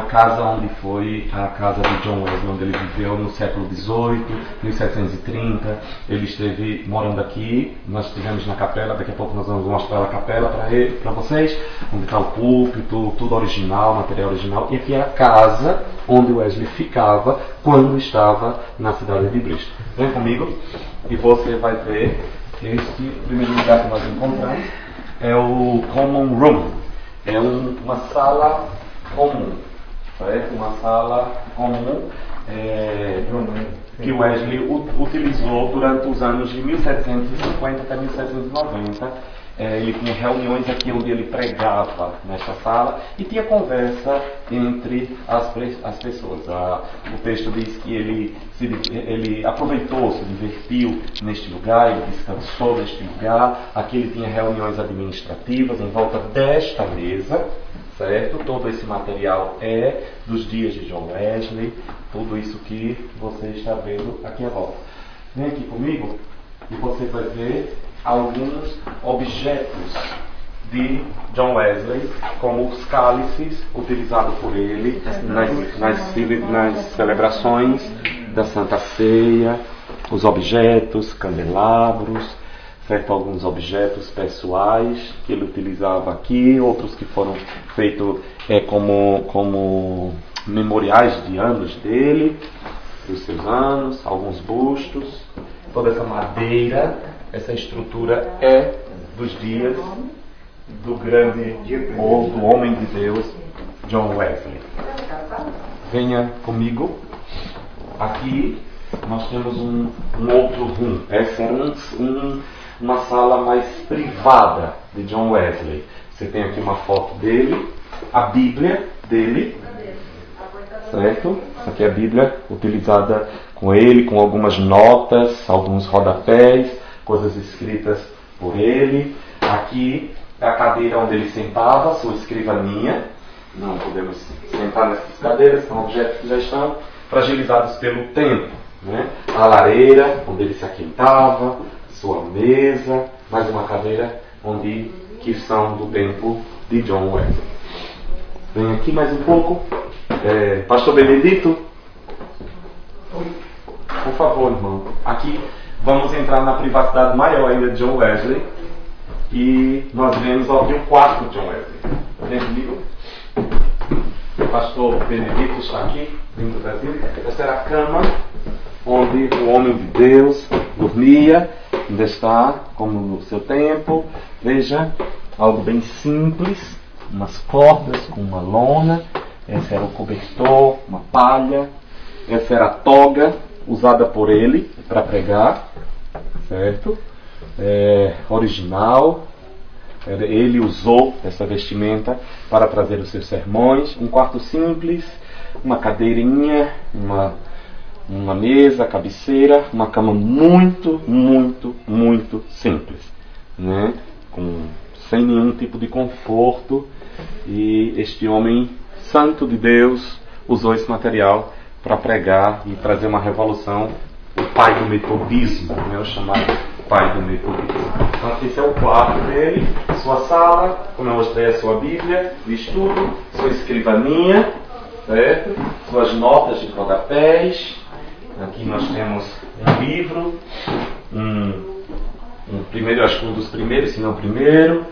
casa onde foi a casa de John Wesley, onde ele viveu no século XVIII, 1730. Ele esteve morando aqui, nós estivemos na capela, daqui a pouco nós vamos mostrar a capela para vocês, onde está o púlpito, tudo original, material original. E aqui é a casa onde Wesley ficava quando estava na cidade de Bristol. Vem comigo e você vai ver este primeiro lugar que nós encontramos. É o Common Room. É uma sala comum, certo? Uma sala comum que Wesley utilizou durante os anos de 1750 até 1790. Ele tinha reuniões aqui onde ele pregava nesta sala e tinha conversa entre as pessoas. O texto diz que ele aproveitou, se divertiu neste lugar, ele descansou neste lugar. Aqui ele tinha reuniões administrativas em volta desta mesa, certo? Todo esse material é dos dias de John Wesley, tudo isso que você está vendo aqui à volta. Vem aqui comigo e você vai ver alguns objetos de John Wesley, como os cálices utilizados por ele nas celebrações da Santa Ceia, os objetos, candelabros, certo? Alguns objetos pessoais que ele utilizava aqui, outros que foram feitos como memoriais de anos dele, dos seus anos, alguns bustos, toda essa madeira. Essa estrutura é dos dias do grande ou do homem de Deus, John Wesley. Venha comigo. Aqui nós temos um outro room. Essa é uma sala mais privada de John Wesley. Você tem aqui uma foto dele, a Bíblia dele, certo? Essa aqui é a Bíblia utilizada com ele, com algumas notas, alguns rodapés, coisas escritas por ele. Aqui é a cadeira onde ele sentava, sua escrivaninha. Não podemos sentar nessas cadeiras, são objetos que já estão fragilizados pelo tempo, né? A lareira, onde ele se aquentava, sua mesa, mais uma cadeira que são do tempo de John Wesley. Vem aqui mais um pouco. Pastor Benedito, por favor, irmão. Aqui vamos entrar na privacidade maior ainda de John Wesley. E nós vemos aqui o quarto de John Wesley. Vem comigo. O pastor Benedito está aqui, vindo do Brasil. Essa era a cama onde o homem de Deus dormia. Ainda está, como no seu tempo. Veja, algo bem simples. Umas cordas com uma lona. Esse era o cobertor, uma palha. Essa era a toga usada por ele para pregar, certo? Original. Ele usou essa vestimenta para trazer os seus sermões. Um quarto simples, uma cadeirinha, uma mesa, cabeceira, uma cama muito, muito, muito simples, né? Sem nenhum tipo de conforto. E este homem santo de Deus usou esse material para pregar e trazer uma revolução. O pai do metodismo, né? O chamado pai do metodismo. Então esse é o quarto dele, sua sala, como eu mostrei, a sua Bíblia de estudo, sua escrivaninha, certo? Suas notas de rodapés. Aqui nós temos um livro, primeiro, acho que um dos primeiros, se não o primeiro,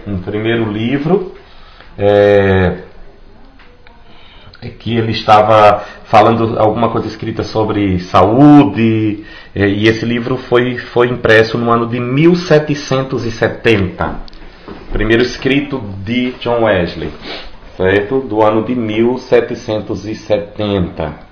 um primeiro livro, que ele estava falando alguma coisa escrita sobre saúde, e esse livro foi impresso no ano de 1770, primeiro escrito de John Wesley, certo? Do ano de 1770.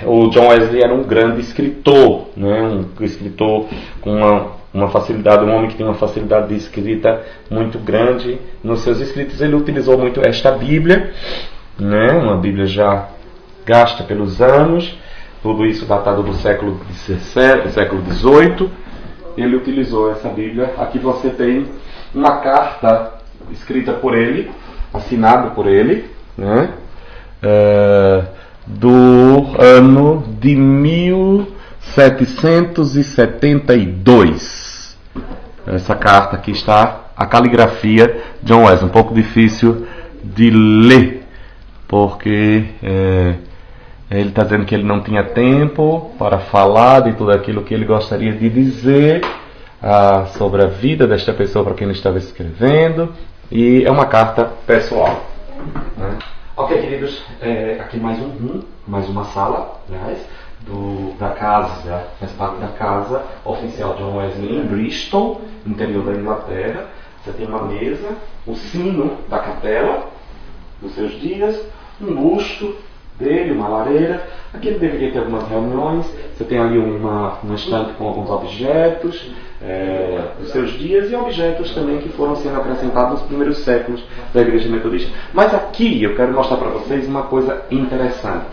O John Wesley era um grande escritor, né? Um escritor com uma facilidade, um homem que tem uma facilidade de escrita muito grande. Nos seus escritos ele utilizou muito esta Bíblia, né? Uma Bíblia já gasta pelos anos, tudo isso datado do século XVII, século XVIII. Ele utilizou essa Bíblia. Aqui você tem uma carta escrita por ele, assinada por ele, né? Do ano de 1772. Essa carta aqui está, a caligrafia John Wesley, um pouco difícil de ler, porque ele está dizendo que ele não tinha tempo para falar de tudo aquilo que ele gostaria de dizer sobre a vida desta pessoa para quem ele estava escrevendo, e é uma carta pessoal, né? Ok, queridos, aqui mais uma sala, aliás, da casa, faz parte da casa oficial John Wesley em Bristol, interior da Inglaterra. Você tem uma mesa, o sino da capela dos seus dias, um busto dele, uma lareira. Aqui ele deveria ter algumas reuniões. Você tem ali uma estante com alguns objetos dos seus dias, e objetos também que foram sendo acrescentados nos primeiros séculos da Igreja Metodista. Mas aqui eu quero mostrar para vocês uma coisa interessante.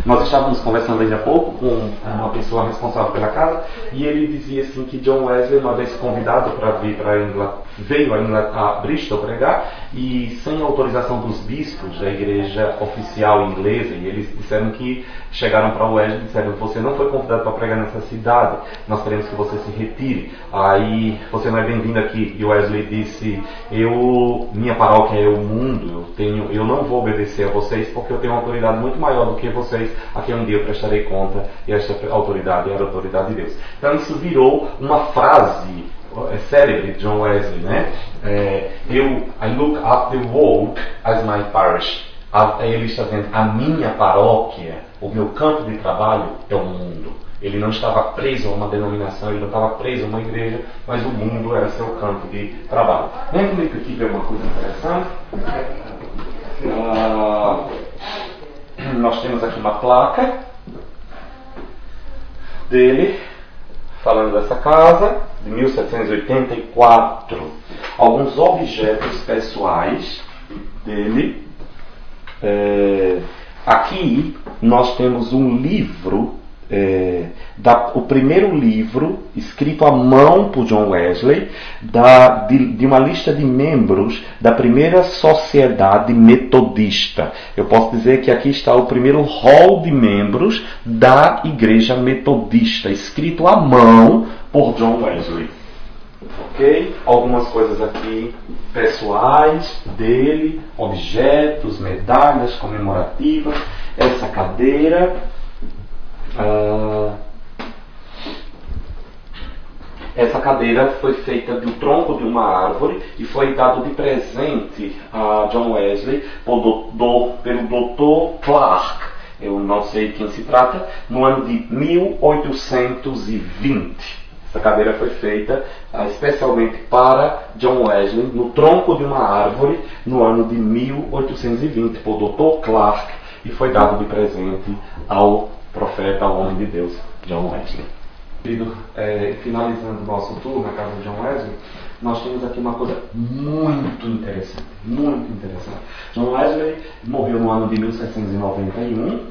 Nós estávamos conversando ainda há pouco com uma pessoa responsável pela casa, e ele dizia assim que John Wesley, uma vez convidado para vir para a Inglaterra, veio a Bristol pregar, e sem autorização dos bispos da igreja oficial inglesa, e eles disseram que chegaram para Wesley e disseram: você não foi convidado para pregar nessa cidade, nós queremos que você se retire, aí você não é bem-vindo aqui. E Wesley disse: minha paróquia é o mundo, eu não vou obedecer a vocês, porque eu tenho uma autoridade muito maior do que vocês, a quem um dia eu prestarei conta, e esta autoridade é a autoridade de Deus. Então isso virou uma frase célebre de John Wesley, né? I look at the world as my parish. Ele está dizendo: a minha paróquia, o meu campo de trabalho é o mundo. Ele não estava preso a uma denominação, ele não estava preso a uma igreja, mas o mundo era seu campo de trabalho. Vem comigo aqui ver uma coisa interessante. Nós temos aqui uma placa dele falando dessa casa, de 1784. Alguns objetos pessoais dele. Aqui nós temos um livro, o primeiro livro escrito à mão por John Wesley, de uma lista de membros da primeira sociedade metodista. Eu posso dizer que aqui está o primeiro rol de membros da igreja metodista, escrito à mão por John Wesley. Ok? Algumas coisas aqui pessoais dele, objetos, medalhas comemorativas, essa cadeira. Essa cadeira foi feita do tronco de uma árvore e foi dado de presente a John Wesley pelo Dr. Clark, eu não sei quem se trata, no ano de 1820. Essa cadeira foi feita especialmente para John Wesley no tronco de uma árvore no ano de 1820 por Dr. Clark, e foi dado de presente ao profeta, ao homem de Deus, John Wesley. Finalizando o nosso tour na casa de John Wesley, nós temos aqui uma coisa muito interessante, muito interessante. John Wesley morreu no ano de 1791,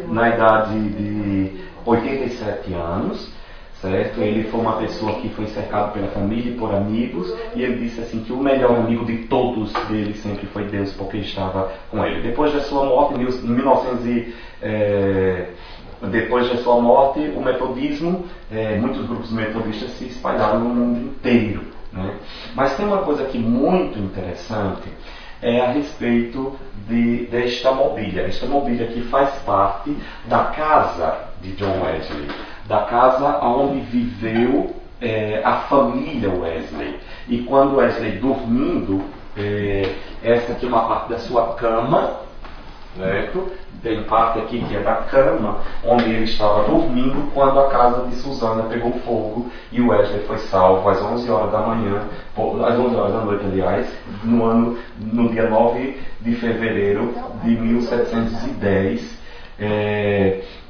na idade de 87 anos. Certo? Ele foi uma pessoa que foi cercado pela família e por amigos, e ele disse assim que o melhor amigo de todos dele sempre foi Deus, porque estava com ele. Depois da sua morte, depois da sua morte, o metodismo, muitos grupos metodistas se espalharam no mundo inteiro, né? Mas tem uma coisa aqui muito interessante, a respeito desta mobília. Esta mobília aqui faz parte da casa de John Wesley, da casa onde viveu a família Wesley. E quando Wesley dormindo, essa aqui é uma parte da sua cama, certo? Tem parte aqui que é da cama, onde ele estava dormindo quando a casa de Susana pegou fogo, e o Wesley foi salvo às 11 horas da manhã, às 11 horas da noite, aliás, no dia 9 de fevereiro de 1710,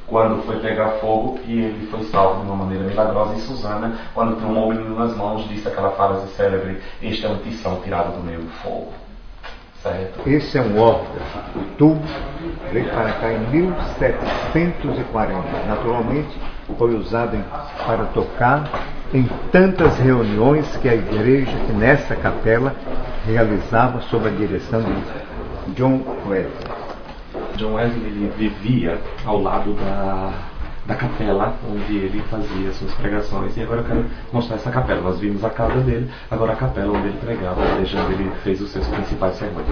quando foi pegar fogo, e ele foi salvo de uma maneira milagrosa. E Susana, quando tomou o menino nas mãos, disse aquela frase célebre: este é um tição tirado do meio do fogo. Certo? Esse é um órgão de tubo, veio para cá em 1740. Naturalmente, foi usado para tocar em tantas reuniões que a igreja, que nessa capela, realizava sob a direção de John Wesley. John Wesley vivia ao lado da capela onde ele fazia suas pregações. E agora eu quero mostrar essa capela. Nós vimos a casa dele, agora a capela onde ele pregava, a igreja onde ele fez os seus principais sermões.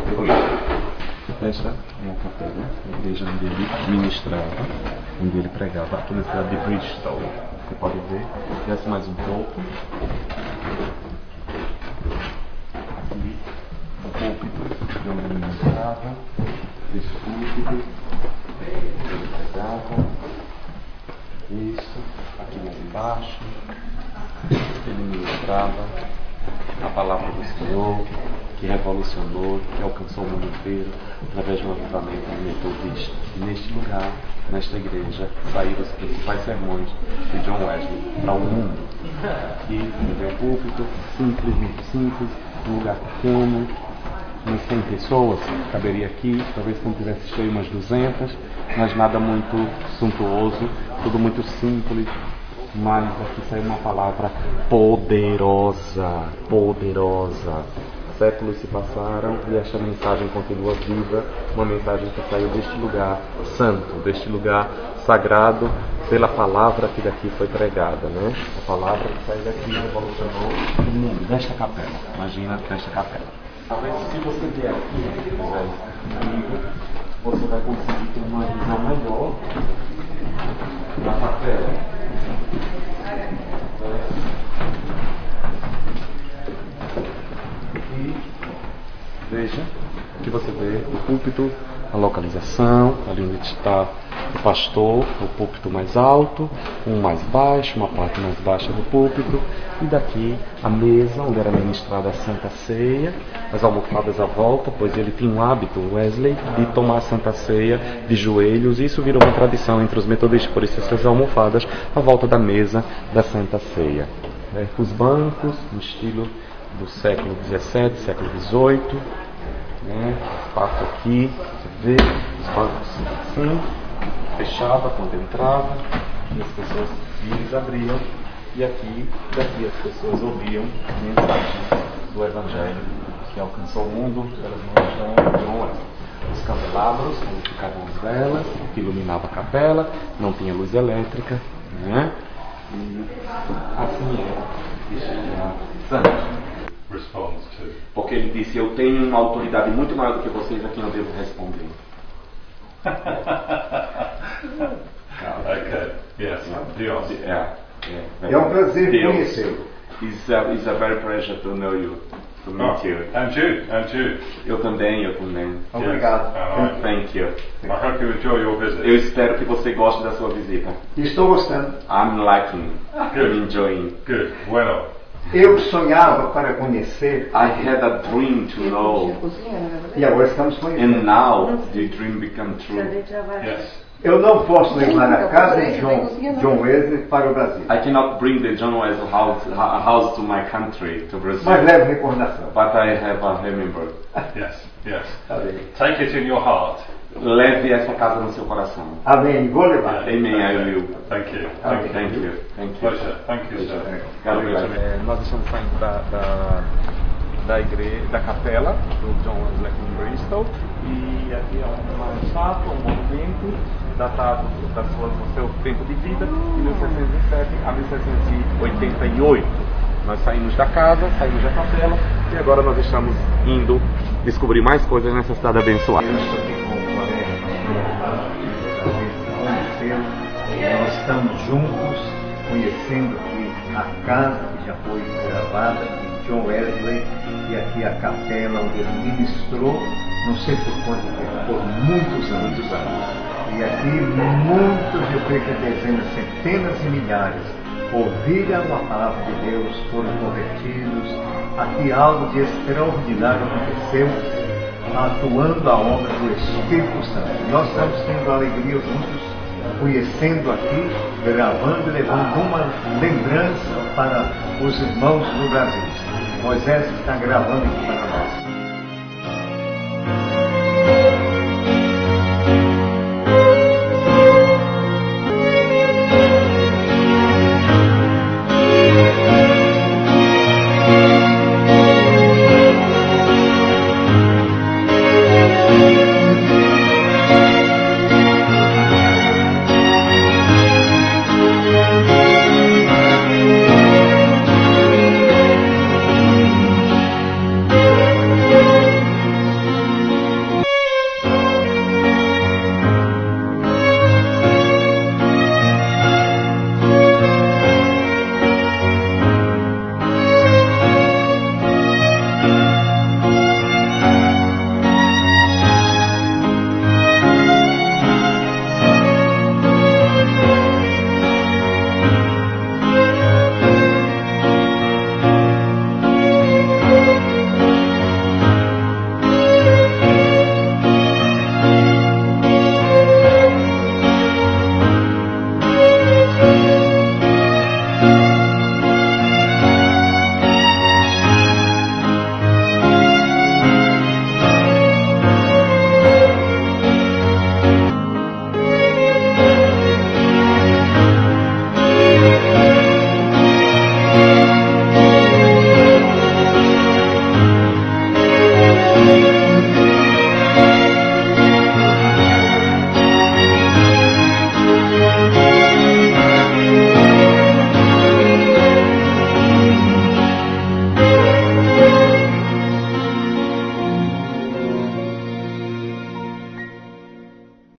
Esta é a capela, a igreja onde ele ministrava, onde ele pregava, aqui na cidade de Bristol. Você pode ver, desce mais um pouco. Aqui, o púlpito, onde ele ministrava, esse púlpito, ele pregava. Isso, aqui mais embaixo, ele ministrava a palavra do Senhor, que revolucionou, que alcançou o mundo inteiro, através de um avivamento metodista. Neste lugar, nesta igreja, saíram os principais sermões de John Wesley para o mundo. Aqui, um púlpito simples, muito simples, um lugar pequeno, umas 100 pessoas, caberia aqui, talvez quando tivesse cheio umas 200, mas nada muito suntuoso, tudo muito simples, mas aqui saiu uma palavra poderosa, poderosa. Séculos se passaram e esta mensagem continua viva, uma mensagem que saiu deste lugar santo, deste lugar sagrado, pela palavra que daqui foi pregada, né? A palavra que saiu daqui revolucionou o mundo, desta capela, imagina desta capela. Talvez se você vier aqui, comigo, você vai conseguir ter uma visão melhor da capela. E veja que você vê o púlpito, a localização, ali onde está o pastor, o púlpito mais alto, um mais baixo, uma parte mais baixa do púlpito, e daqui a mesa onde era ministrada a Santa Ceia, as almofadas à volta, pois ele tinha um hábito, Wesley, de tomar a Santa Ceia de joelhos, e isso virou uma tradição entre os metodistas, por isso essas almofadas à volta da mesa da Santa Ceia. Os bancos, no estilo do século XVII, século XVIII, né? Espaço aqui, você vê, os bancos assim, fechava quando entrava, e as pessoas eles abriam, e aqui, daqui as pessoas ouviam a mensagem do Evangelho que alcançou o mundo, elas não estão. Os candelabros, onde ficavam as velas, que iluminava a capela, não tinha luz elétrica, né? E assim era este lugar santo. Porque ele disse, eu tenho uma autoridade muito maior do que vocês, a quem eu devo responder. Okay. Yes. Dios. É um prazer conhecê-lo. It's a very pleasure to know you, to meet you. And you. Eu também. Obrigado. Yes. Thank you. I hope you enjoy your visit. Eu espero que você goste da sua visita. Estou gostando. I'm liking, I'm enjoying. Good. Well. Eu sonhava para conhecer I had a dream to know, e agora estamos conhecendo. and now the dream became true. Yes. Eu não posso levar a casa de John Wesley para o Brasil, I cannot bring the John Wesley house to my country, to Brazil, mas levo recordação. but I have a remember. Yes. Tá bem. Take it in your heart. Leve essa casa no seu coração. Amém. Vou levar. Amen, I will. Thank you. Thank you. Pleasure. Thank you, sir. Nós estamos saindo da igreja, da capela do John Wesley em Bristol, e aqui é uma estátua, um monumento datado do seu tempo de vida, de 1707 a 1788. Nós saímos da casa, saímos da capela, e agora nós estamos indo descobrir mais coisas nessa cidade abençoada. Eu estou aqui com o conhecê-lo. Nós estamos juntos, conhecendo aqui a casa que já foi gravada de John Wesley, e aqui a capela onde ele ministrou, não sei por quanto tempo, por muitos anos. E aqui muitos, eu creio que dezenas, centenas e milhares ouviram a palavra de Deus, foram convertidos. Aqui algo de extraordinário aconteceu, atuando a obra do Espírito Santo. Nós estamos tendo alegria juntos, conhecendo aqui, gravando, levando uma lembrança para os irmãos do Brasil. Moisés está gravando aqui para